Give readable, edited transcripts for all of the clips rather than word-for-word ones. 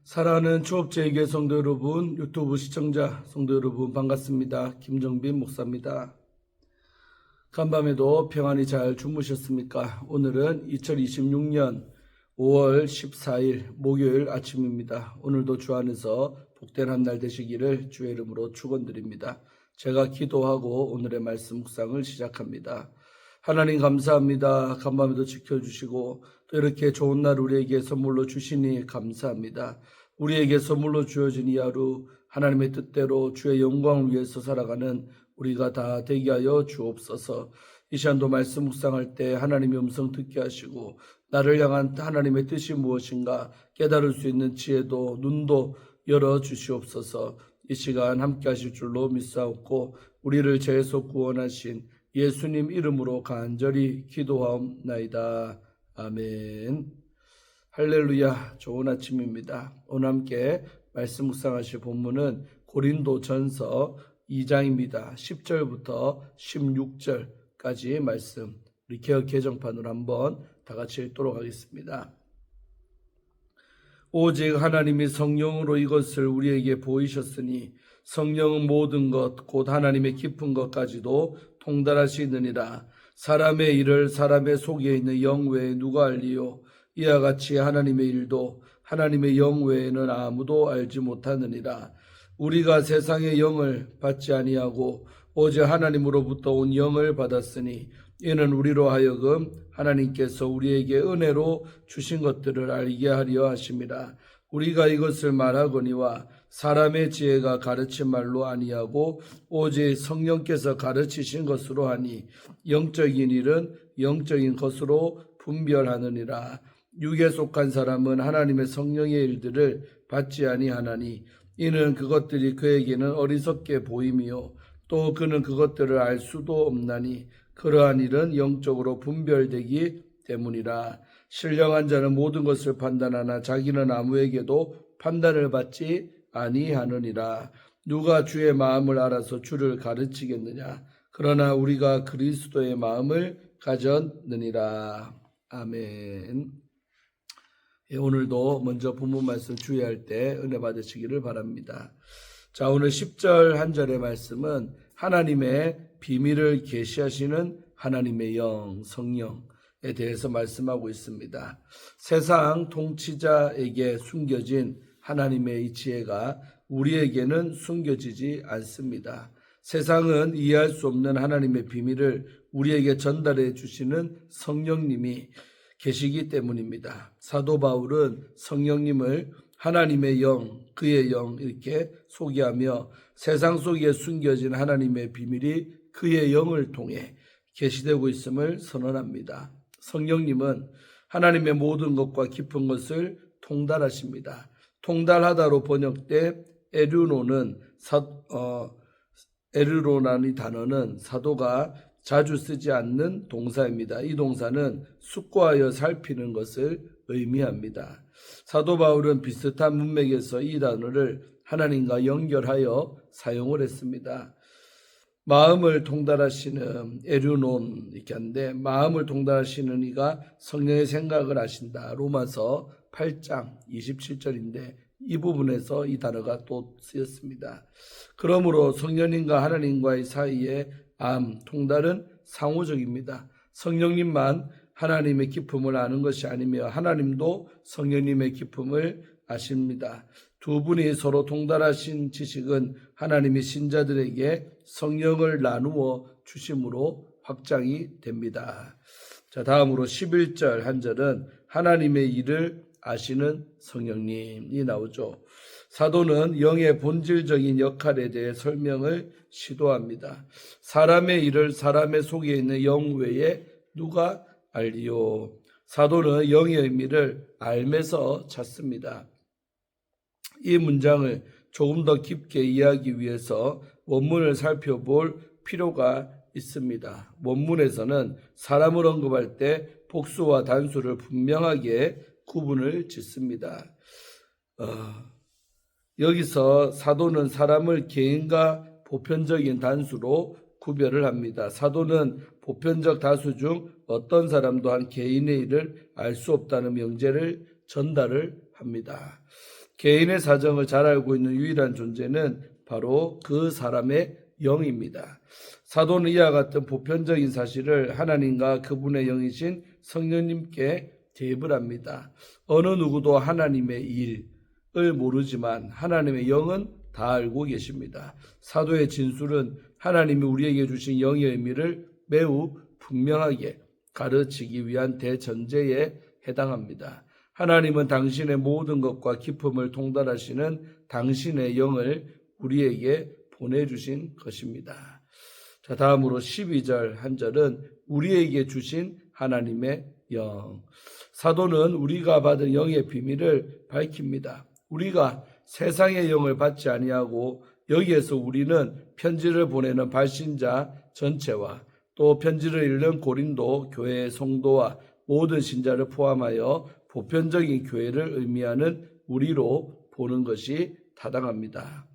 사랑하는 초업제에게 성도 여러분, 유튜브 시청자 성도 여러분 반갑습니다. 김정빈 목사입니다. 간밤에도 평안히 잘 주무셨습니까? 오늘은 2026년 5월 14일 목요일 아침입니다. 오늘도 주 안에서 복된 한 날 되시기를 주의 이름으로 축원드립니다. 제가 기도하고 오늘의 말씀 묵상을 시작합니다. 하나님 감사합니다. 간밤에도 지켜주시고 또 이렇게 좋은 날 우리에게 선물로 주시니 감사합니다. 우리에게 선물로 주어진 이 하루 하나님의 뜻대로 주의 영광을 위해서 살아가는 우리가 다 되게 하여 주옵소서. 이 시간도 말씀 묵상할 때 하나님의 음성 듣게 하시고 나를 향한 하나님의 뜻이 무엇인가 깨달을 수 있는 지혜도 눈도 열어 주시옵소서. 이 시간 함께 하실 줄로 믿사옵고 우리를 죄에서 구원하신 예수님 이름으로 간절히 기도하옵나이다. 아멘. 할렐루야. 좋은 아침입니다. 오늘 함께 말씀 묵상하실 본문은 고린도전서 2장입니다. 10절부터 16절까지 말씀 우리 개역 개정판으로 한번 다 같이 읽도록 하겠습니다. 오직 하나님이 성령으로 이것을 우리에게 보이셨으니 성령은 모든 것 곧 하나님의 깊은 것까지도 통달하시느니라. 사람의 일을 사람의 속에 있는 영 외에 누가 알리요? 이와 같이 하나님의 일도 하나님의 영 외에는 아무도 알지 못하느니라. 우리가 세상의 영을 받지 아니하고 오직 하나님으로부터 온 영을 받았으니 이는 우리로 하여금 하나님께서 우리에게 은혜로 주신 것들을 알게 하려 하심이라. 우리가 이것을 말하거니와 사람의 지혜가 가르친 말로 아니하고 오직 성령께서 가르치신 것으로 하니 영적인 일은 영적인 것으로 분별하느니라. 육에 속한 사람은 하나님의 성령의 일들을 받지 아니하나니 이는 그것들이 그에게는 어리석게 보임이요 또 그는 그것들을 알 수도 없나니 그러한 일은 영적으로 분별되기 때문이라. 신령한 자는 모든 것을 판단하나 자기는 아무에게도 판단을 받지 아니하느니라. 누가 주의 마음을 알아서 주를 가르치겠느냐? 그러나 우리가 그리스도의 마음을 가졌느니라. 아멘. 오늘도 먼저 본문 말씀 주의할 때 은혜 받으시기를 바랍니다. 자, 오늘 10절 한 절의 말씀은 하나님의 비밀을 계시하시는 하나님의 영, 성령에 대해서 말씀하고 있습니다. 세상 통치자에게 숨겨진 하나님의 이 지혜가 우리에게는 숨겨지지 않습니다. 세상은 이해할 수 없는 하나님의 비밀을 우리에게 전달해 주시는 성령님이 계시기 때문입니다. 사도 바울은 성령님을 하나님의 영, 그의 영 이렇게 소개하며 세상 속에 숨겨진 하나님의 비밀이 그의 영을 통해 계시되고 있음을 선언합니다. 성령님은 하나님의 모든 것과 깊은 것을 통달하십니다. 통달하다로 번역돼 에르로라는 단어는 사도가 자주 쓰지 않는 동사입니다. 이 동사는 숙고하여 살피는 것을 의미합니다. 사도 바울은 비슷한 문맥에서 이 단어를 하나님과 연결하여 사용을 했습니다. 마음을 통달하시는 에르논 이렇게 하는데 마음을 통달하시는 이가 성령의 생각을 아신다. 로마서 8장 27절인데 이 부분에서 이 단어가 또 쓰였습니다. 그러므로 성령님과 하나님과의 사이에 통달은 상호적입니다. 성령님만 하나님의 기품을 아는 것이 아니며 하나님도 성령님의 기품을 아십니다. 두 분이 서로 통달하신 지식은 하나님이 신자들에게 성령을 나누어 주심으로 확장이 됩니다. 자, 다음으로 11절 한 절은 하나님의 일을 아시는 성령님이 나오죠. 사도는 영의 본질적인 역할에 대해 설명을 시도합니다. 사람의 일을 사람의 속에 있는 영 외에 누가 알리요? 사도는 영의 의미를 알면서 찾습니다. 이 문장을 조금 더 깊게 이해하기 위해서 원문을 살펴볼 필요가 있습니다. 원문에서는 사람을 언급할 때 복수와 단수를 분명하게 구분을 짓습니다. 여기서 사도는 사람을 개인과 보편적인 단수로 구별을 합니다. 사도는 보편적 다수 중 어떤 사람도 한 개인의 일을 알 수 없다는 명제를 전달을 합니다. 개인의 사정을 잘 알고 있는 유일한 존재는 바로 그 사람의 영입니다. 사도는 이와 같은 보편적인 사실을 하나님과 그분의 영이신 성령님께 대입을 합니다. 어느 누구도 하나님의 일을 모르지만 하나님의 영은 다 알고 계십니다. 사도의 진술은 하나님이 우리에게 주신 영의 의미를 매우 분명하게 가르치기 위한 대전제에 해당합니다. 하나님은 당신의 모든 것과 기품을 통달하시는 당신의 영을 우리에게 보내주신 것입니다. 자, 다음으로 12절 한 절은 우리에게 주신 하나님의 영. 사도는 우리가 받은 영의 비밀을 밝힙니다. 우리가 세상의 영을 받지 아니하고 여기에서 우리는 편지를 보내는 발신자 전체와 또 편지를 읽는 고린도 교회의 성도와 모든 신자를 포함하여 보편적인 교회를 의미하는 우리로 보는 것이 타당합니다.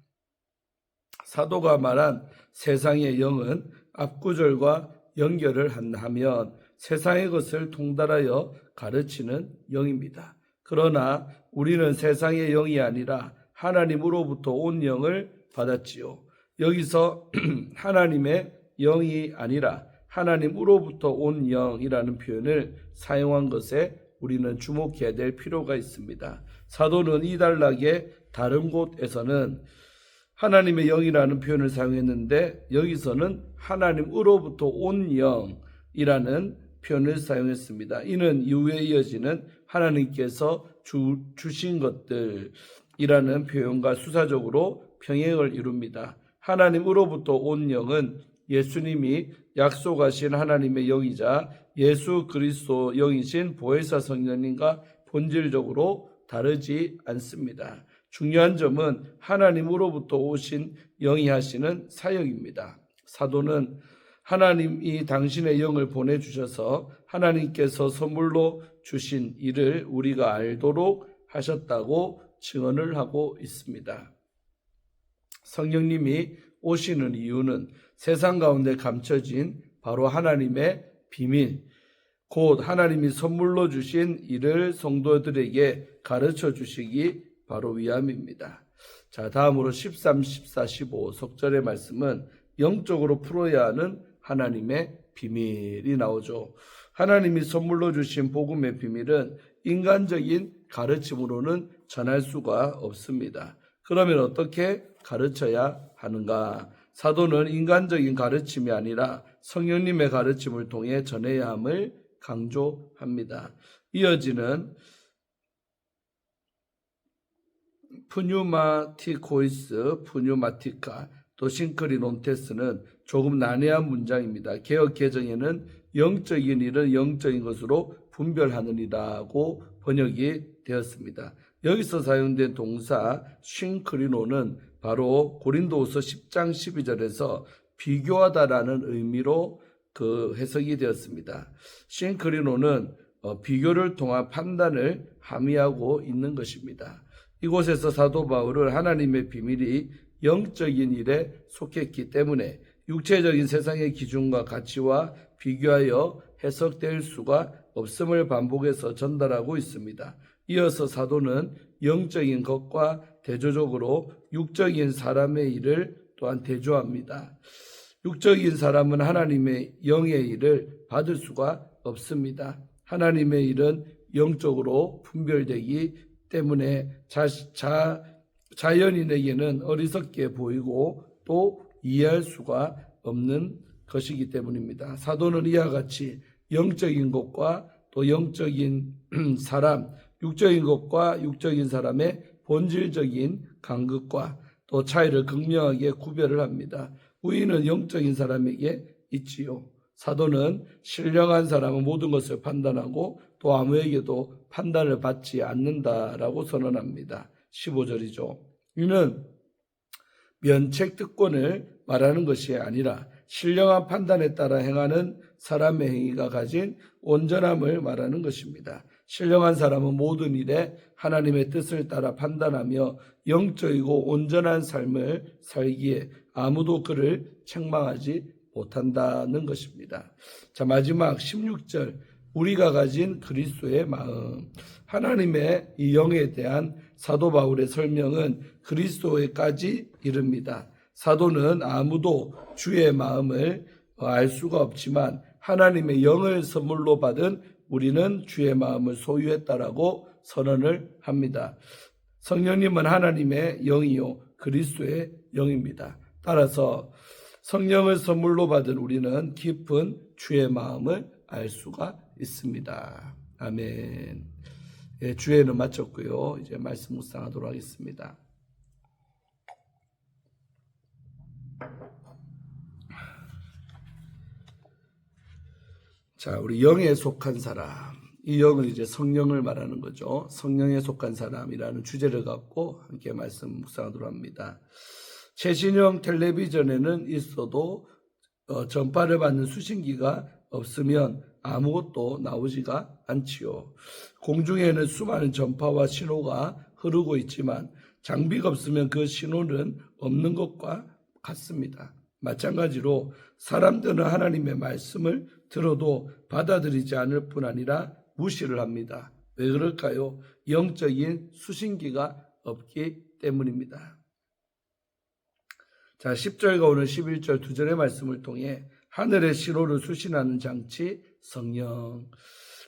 사도가 말한 세상의 영은 앞구절과 연결을 하면 세상의 것을 통달하여 가르치는 영입니다. 그러나 우리는 세상의 영이 아니라 하나님으로부터 온 영을 받았지요. 여기서 하나님의 영이 아니라 하나님으로부터 온 영이라는 표현을 사용한 것에 우리는 주목해야 될 필요가 있습니다. 사도는 이 단락의 다른 곳에서는 하나님의 영이라는 표현을 사용했는데 여기서는 하나님으로부터 온 영이라는 표현을 사용했습니다. 이는 이후에 이어지는 하나님께서 주신 것들이라는 표현과 수사적으로 평행을 이룹니다. 하나님으로부터 온 영은 예수님이 약속하신 하나님의 영이자 예수 그리스도 영이신 보혜사 성령님과 본질적으로 다르지 않습니다. 중요한 점은 하나님으로부터 오신 영이 하시는 사역입니다. 사도는 하나님이 당신의 영을 보내주셔서 하나님께서 선물로 주신 일을 우리가 알도록 하셨다고 증언을 하고 있습니다. 성령님이 오시는 이유는 세상 가운데 감춰진 바로 하나님의 비밀, 곧 하나님이 선물로 주신 일을 성도들에게 가르쳐 주시기 바로 위함입니다. 자, 다음으로 13, 14, 15 속절의 말씀은 영적으로 풀어야 하는 하나님의 비밀이 나오죠. 하나님이 선물로 주신 복음의 비밀은 인간적인 가르침으로는 전할 수가 없습니다. 그러면 어떻게 가르쳐야 하는가? 사도는 인간적인 가르침이 아니라 성령님의 가르침을 통해 전해야 함을 강조합니다. 이어지는 푸뉴마티코이스, 푸뉴마티카, 또 싱크리논테스는 조금 난해한 문장입니다. 개역 개정에는 영적인 일은 영적인 것으로 분별하느니라고 번역이 되었습니다. 여기서 사용된 동사 싱크리노는 바로 고린도후서 10장 12절에서 비교하다라는 의미로 해석이 되었습니다. 싱크리노는 비교를 통한 판단을 함의하고 있는 것입니다. 이곳에서 사도 바울은 하나님의 비밀이 영적인 일에 속했기 때문에 육체적인 세상의 기준과 가치와 비교하여 해석될 수가 없음을 반복해서 전달하고 있습니다. 이어서 사도는 영적인 것과 대조적으로 육적인 사람의 일을 또한 대조합니다. 육적인 사람은 하나님의 영의 일을 받을 수가 없습니다. 하나님의 일은 영적으로 분별되기 때문에 자연인에게는 어리석게 보이고 또 이해할 수가 없는 것이기 때문입니다. 사도는 이와 같이 영적인 것과 또 영적인 사람, 육적인 것과 육적인 사람의 본질적인 간극과 또 차이를 극명하게 구별을 합니다. 우위는 영적인 사람에게 있지요. 사도는 신령한 사람은 모든 것을 판단하고 또 아무에게도 판단을 받지 않는다라고 선언합니다. 15절이죠. 이는 면책특권을 말하는 것이 아니라 신령한 판단에 따라 행하는 사람의 행위가 가진 온전함을 말하는 것입니다. 신령한 사람은 모든 일에 하나님의 뜻을 따라 판단하며 영적이고 온전한 삶을 살기에 아무도 그를 책망하지 못한다는 것입니다. 자, 마지막 16절 우리가 가진 그리스도의 마음, 하나님의 이 영에 대한 사도 바울의 설명은 그리스도에까지 이릅니다. 사도는 아무도 주의 마음을 알 수가 없지만 하나님의 영을 선물로 받은 우리는 주의 마음을 소유했다라고 선언을 합니다. 성령님은 하나님의 영이요 그리스도의 영입니다. 따라서 성령을 선물로 받은 우리는 깊은 주의 마음을 알 수가 있습니다. 아멘. 예, 주에는 마쳤고요. 이제 말씀 묵상하도록 하겠습니다. 자, 우리 영에 속한 사람. 이 영은 이제 성령을 말하는 거죠. 성령에 속한 사람이라는 주제를 갖고 함께 말씀 묵상하도록 합니다. 최신형 텔레비전에는 있어도 전파를 받는 수신기가 없으면 아무것도 나오지가 않지요. 공중에는 수많은 전파와 신호가 흐르고 있지만 장비가 없으면 그 신호는 없는 것과 같습니다. 마찬가지로 사람들은 하나님의 말씀을 들어도 받아들이지 않을 뿐 아니라 무시를 합니다. 왜 그럴까요? 영적인 수신기가 없기 때문입니다. 자, 10절과 오늘 11절 두 절의 말씀을 통해 하늘의 신호를 수신하는 장치 성령.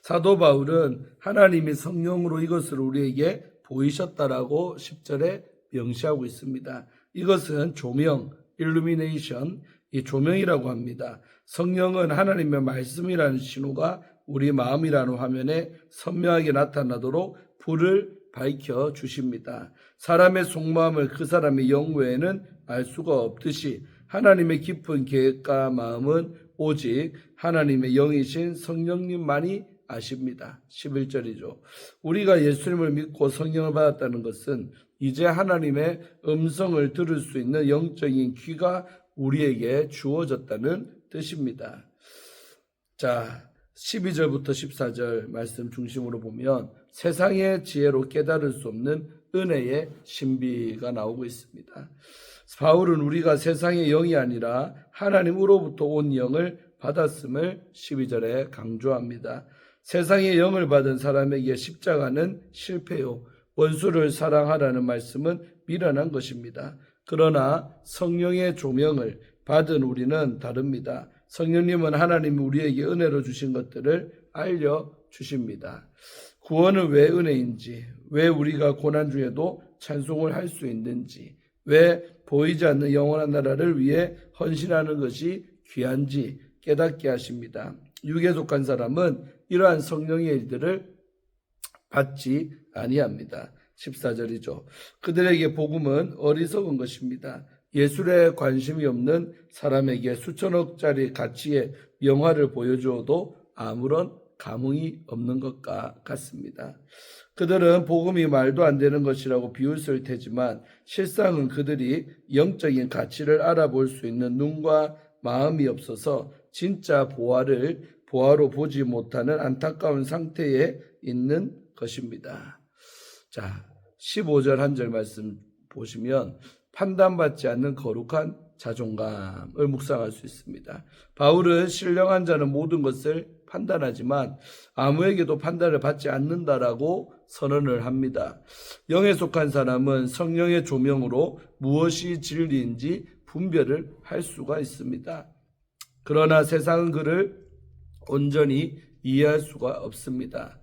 사도 바울은 하나님이 성령으로 이것을 우리에게 보이셨다라고 10절에 명시하고 있습니다. 이것은 조명, 일루미네이션, 이 조명이라고 합니다. 성령은 하나님의 말씀이라는 신호가 우리 마음이라는 화면에 선명하게 나타나도록 불을 밝혀 주십니다. 사람의 속마음을 그 사람의 영 외에는 알 수가 없듯이 하나님의 깊은 계획과 마음은 오직 하나님의 영이신 성령님만이 아십니다. 11절이죠. 우리가 예수님을 믿고 성령을 받았다는 것은 이제 하나님의 음성을 들을 수 있는 영적인 귀가 우리에게 주어졌다는 뜻입니다. 자, 12절부터 14절 말씀 중심으로 보면 세상의 지혜로 깨달을 수 없는 은혜의 신비가 나오고 있습니다. 바울은 우리가 세상의 영이 아니라 하나님으로부터 온 영을 받았음을 12절에 강조합니다. 세상의 영을 받은 사람에게 십자가는 실패요. 원수를 사랑하라는 말씀은 미련한 것입니다. 그러나 성령의 조명을 받은 우리는 다릅니다. 성령님은 하나님이 우리에게 은혜로 주신 것들을 알려주십니다. 구원은 왜 은혜인지, 왜 우리가 고난 중에도 찬송을 할 수 있는지, 왜 보이지 않는 영원한 나라를 위해 헌신하는 것이 귀한지 깨닫게 하십니다. 육에 속한 사람은 이러한 성령의 일들을 받지 아니합니다. 14절이죠. 그들에게 복음은 어리석은 것입니다. 예술에 관심이 없는 사람에게 수천억짜리 가치의 영화를 보여주어도 아무런 감흥이 없는 것과 같습니다. 그들은 복음이 말도 안 되는 것이라고 비웃을 테지만 실상은 그들이 영적인 가치를 알아볼 수 있는 눈과 마음이 없어서 진짜 보화로 보지 못하는 안타까운 상태에 있는 것입니다. 자, 15절 한 절 말씀 보시면 판단받지 않는 거룩한 자존감을 묵상할 수 있습니다. 바울은 신령한 자는 모든 것을 판단하지만 아무에게도 판단을 받지 않는다라고 선언을 합니다. 영에 속한 사람은 성령의 조명으로 무엇이 진리인지 분별을 할 수가 있습니다. 그러나 세상은 그를 온전히 이해할 수가 없습니다.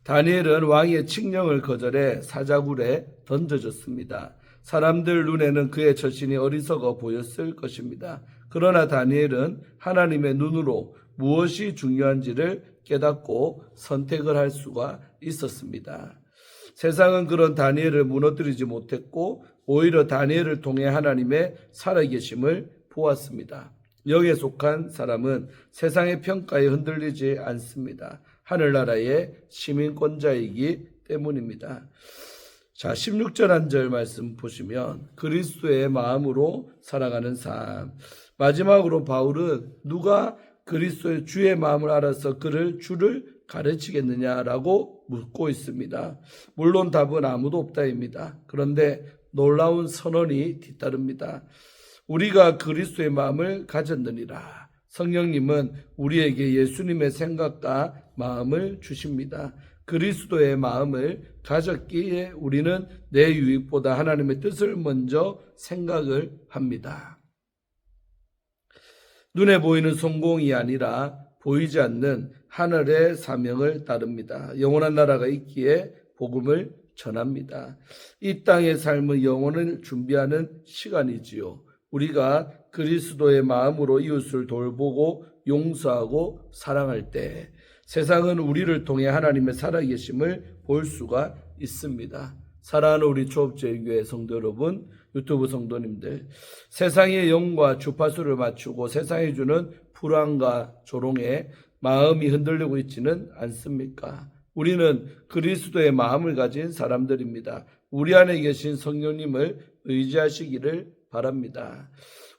다니엘은 왕의 칙령을 거절해 사자굴에 던져졌습니다. 사람들 눈에는 그의 처신이 어리석어 보였을 것입니다. 그러나 다니엘은 하나님의 눈으로 무엇이 중요한지를 깨닫고 선택을 할 수가 있었습니다. 세상은 그런 다니엘을 무너뜨리지 못했고 오히려 다니엘을 통해 하나님의 살아계심을 보았습니다. 영에 속한 사람은 세상의 평가에 흔들리지 않습니다. 하늘나라의 시민권자이기 때문입니다. 자, 16절 한 절 말씀 보시면 그리스도의 마음으로 살아가는 삶. 마지막으로 바울은 누가 그리스도의 주의 마음을 알아서 그를 주를 가르치겠느냐라고 묻고 있습니다. 물론 답은 아무도 없다입니다. 그런데 놀라운 선언이 뒤따릅니다. 우리가 그리스도의 마음을 가졌느니라. 성령님은 우리에게 예수님의 생각과 마음을 주십니다. 그리스도의 마음을 가졌기에 우리는 내 유익보다 하나님의 뜻을 먼저 생각을 합니다. 눈에 보이는 성공이 아니라 보이지 않는 하늘의 사명을 따릅니다. 영원한 나라가 있기에 복음을 전합니다. 이 땅의 삶은 영혼을 준비하는 시간이지요. 우리가 그리스도의 마음으로 이웃을 돌보고 용서하고 사랑할 때 세상은 우리를 통해 하나님의 살아계심을 볼 수가 있습니다. 사랑하는 우리 초업제일교회 성도 여러분, 유튜브 성도님들, 세상의 영과 주파수를 맞추고 세상이 주는 불안과 조롱에 마음이 흔들리고 있지는 않습니까? 우리는 그리스도의 마음을 가진 사람들입니다. 우리 안에 계신 성령님을 의지하시기를 바랍니다.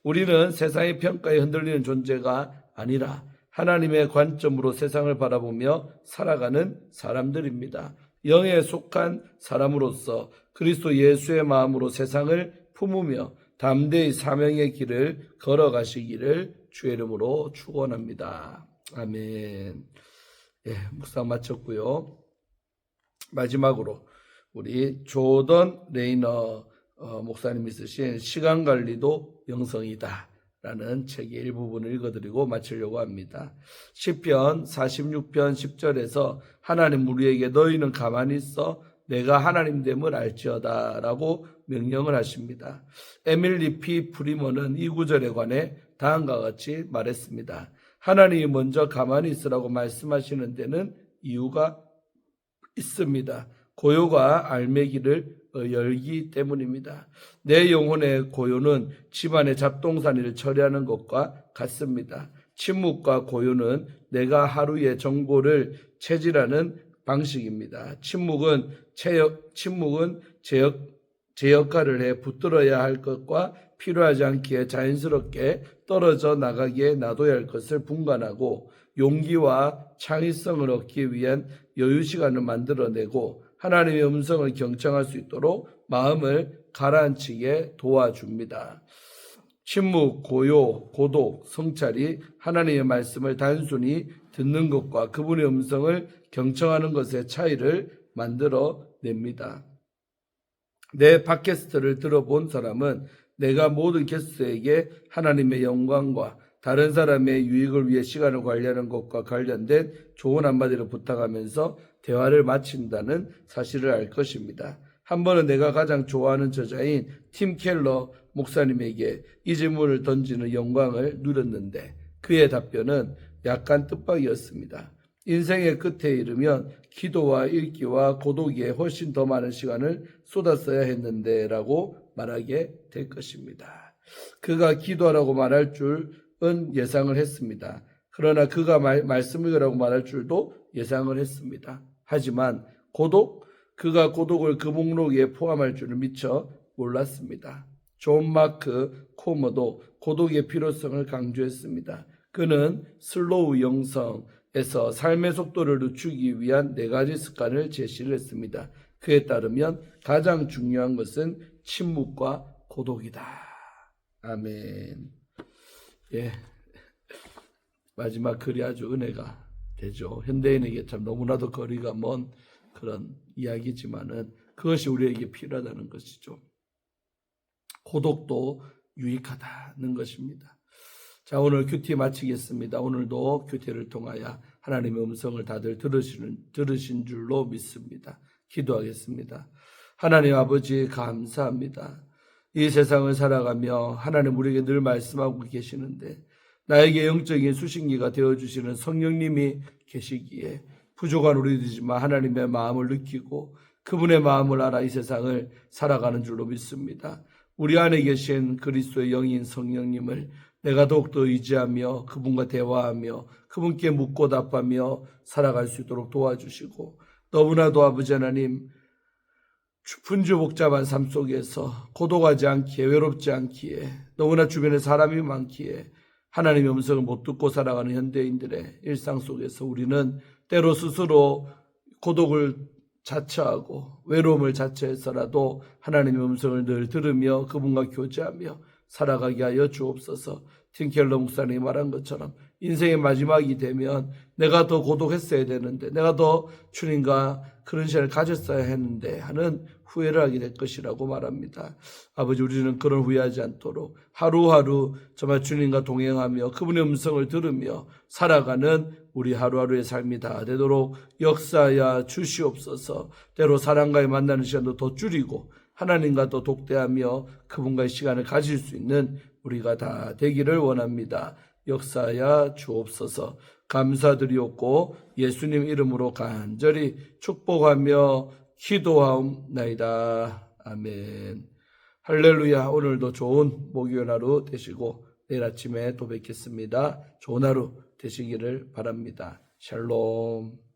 우리는 세상의 평가에 흔들리는 존재가 아니라 하나님의 관점으로 세상을 바라보며 살아가는 사람들입니다. 영에 속한 사람으로서 그리스도 예수의 마음으로 세상을 품으며 담대히 사명의 길을 걸어가시기를 주의 이름으로 축원합니다. 아멘. 묵상 마쳤고요. 마지막으로 우리 조던 레이너 목사님이 쓰신 시간관리도 영성이다 라는 책의 일부분을 읽어드리고 마치려고 합니다. 시편 46편 10절에서 하나님 우리에게 너희는 가만히 있어 내가 하나님 됨을 알지어다 라고 명령을 하십니다. 에밀리 P. 프리먼은 이 구절에 관해 다음과 같이 말했습니다. 하나님이 먼저 가만히 있으라고 말씀하시는 데는 이유가 있습니다. 고요가 알매기를 열기 때문입니다. 내 영혼의 고요는 집안의 잡동사니를 처리하는 것과 같습니다. 침묵과 고요는 내가 하루의 정보를 체질하는 방식입니다. 침묵은 제 역할을 해 붙들어야 할 것과 필요하지 않기에 자연스럽게 떨어져 나가기에 놔둬야 할 것을 분간하고 용기와 창의성을 얻기 위한 여유 시간을 만들어내고 하나님의 음성을 경청할 수 있도록 마음을 가라앉히게 도와줍니다. 침묵, 고요, 고독, 성찰이 하나님의 말씀을 단순히 듣는 것과 그분의 음성을 경청하는 것의 차이를 만들어냅니다. 내 팟캐스트를 들어본 사람은 내가 모든 게스트에게 하나님의 영광과 다른 사람의 유익을 위해 시간을 관리하는 것과 관련된 조언 한마디를 부탁하면서 대화를 마친다는 사실을 알 것입니다. 한 번은 내가 가장 좋아하는 저자인 팀 켈러 목사님에게 이 질문을 던지는 영광을 누렸는데 그의 답변은 약간 뜻밖이었습니다. 인생의 끝에 이르면 기도와 읽기와 고독에 훨씬 더 많은 시간을 쏟았어야 했는데 라고 말하게 될 것입니다. 그가 기도하라고 말할 줄은 예상을 했습니다. 그러나 그가 말씀 읽으라고 말할 줄도 예상을 했습니다. 하지만 그가 고독을 그 목록에 포함할 줄은 미처 몰랐습니다. 존 마크 코머도 고독의 필요성을 강조했습니다. 그는 슬로우 영성에서 삶의 속도를 늦추기 위한 4가지 습관을 제시를 했습니다. 그에 따르면 가장 중요한 것은 침묵과 고독이다. 아멘. 마지막 글이 아주 은혜가 되죠. 현대인에게 참 너무나도 거리가 먼 그런 이야기지만은 그것이 우리에게 필요하다는 것이죠. 고독도 유익하다는 것입니다. 자, 오늘 큐티 마치겠습니다. 오늘도 큐티를 통하여 하나님의 음성을 다들 들으신 줄로 믿습니다. 기도하겠습니다. 하나님 아버지 감사합니다. 이 세상을 살아가며 하나님 우리에게 늘 말씀하고 계시는데 나에게 영적인 수신기가 되어주시는 성령님이 계시기에 부족한 우리들이지만 하나님의 마음을 느끼고 그분의 마음을 알아 이 세상을 살아가는 줄로 믿습니다. 우리 안에 계신 그리스도의 영인 성령님을 내가 더욱더 의지하며 그분과 대화하며 그분께 묻고 답하며 살아갈 수 있도록 도와주시고 너무나도 아버지 하나님 분주복잡한 삶 속에서 고독하지 않기에 외롭지 않기에 너무나 주변에 사람이 많기에 하나님의 음성을 못 듣고 살아가는 현대인들의 일상 속에서 우리는 때로 스스로 고독을 자처하고 외로움을 자처해서라도 하나님의 음성을 늘 들으며 그분과 교제하며 살아가게 하여 주옵소서. 팀켈러 목사님이 말한 것처럼 인생의 마지막이 되면 내가 더 고독했어야 되는데, 내가 더 주님과 그런 시간을 가졌어야 했는데 하는 후회를 하게 될 것이라고 말합니다. 아버지, 우리는 그런 후회하지 않도록 하루하루 정말 주님과 동행하며 그분의 음성을 들으며 살아가는 우리 하루하루의 삶이 다 되도록 역사하여 주시옵소서. 때로 사람과의 만나는 시간도 더 줄이고 하나님과 더 독대하며 그분과의 시간을 가질 수 있는 우리가 다 되기를 원합니다. 역사하여 주옵소서. 감사드리옵고 예수님 이름으로 간절히 축복하며 기도하옵나이다. 아멘. 할렐루야. 오늘도 좋은 목요일 하루 되시고 내일 아침에 또 뵙겠습니다. 좋은 하루 되시기를 바랍니다. 샬롬.